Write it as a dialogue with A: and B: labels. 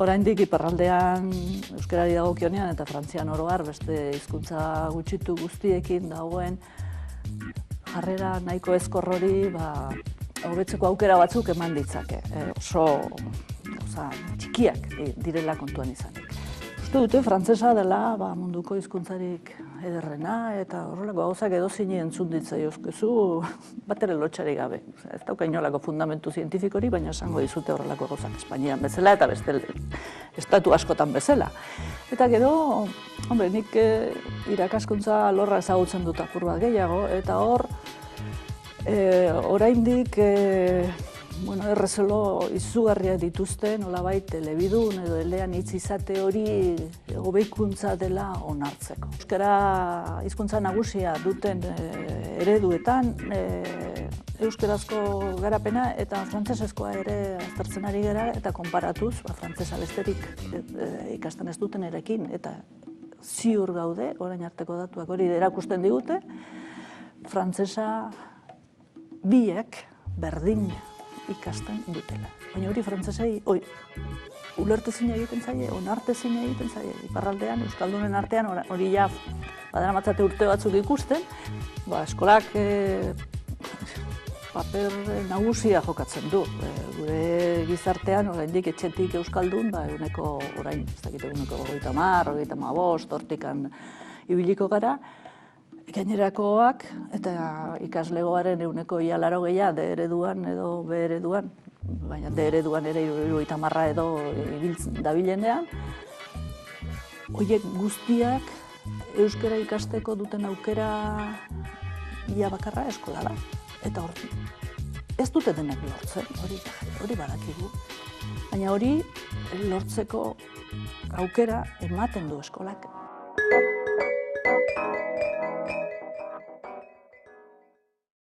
A: oraindik iparraldean euskarari dagokionean eta Frantzian oro har beste hizkuntza gutxitu guztiekin dagoen jarrera nahiko ezkor hori hobetzeko aukera batzuk eman ditzake. Oso txikiak direla kontuan izanik. Uste dute frantsesa dela munduko hizkuntzarik ederrena eta horrelako gauzak edozein entzun ditzaiokezu batere lotsarik gabe. Ez dauka inolako fundamentu zientifikorik, baina esango dizute horrelako gauzak Espainian bezala eta beste estatu askotan bezala. Eta gero, nik irakaskuntza alorra ezagutzen dut apur bat gehiago, eta hor, oraindik errezelo izugarriak dituzte, nolabait elebidun edo elean hitz izate hori hobeikuntza dela onartzeko. Euskara hizkuntza nagusia duten ereduetan euskarazko garapena eta frantsesezkoa ere aztertzen ari gara eta konparatuz, frantsesa besterik ikasten ez duten erekin eta ziur gaude, orain arteko datuak hori erakusten digute, frantsesa biek berdin ikasten dutela. Baina hori frantsesei ulertezina egiten zaie, onartezina egiten zaie. Iparraldean, euskaldunen artean, hori ja badaramatzate urte batzuk ikusten, eskolak paper nagusia jokatzen du. Gure gizartean, oraindik etxetik euskaldun, eguneko, orain, ez dakit eguneko 30, 35, hortikan ibiliko gara, gainerakoak eta ikaslegoaren eguneko ia 80 D ereduan edo B ereduan, baina D ereduan ere 70 edo dabilenean, horiek guztiak euskara ikasteko duten aukera ia bakarra eskola da. Eta hor, ez dute denak lortzen, hori badakigu. Baina hori lortzeko aukera ematen du eskolak.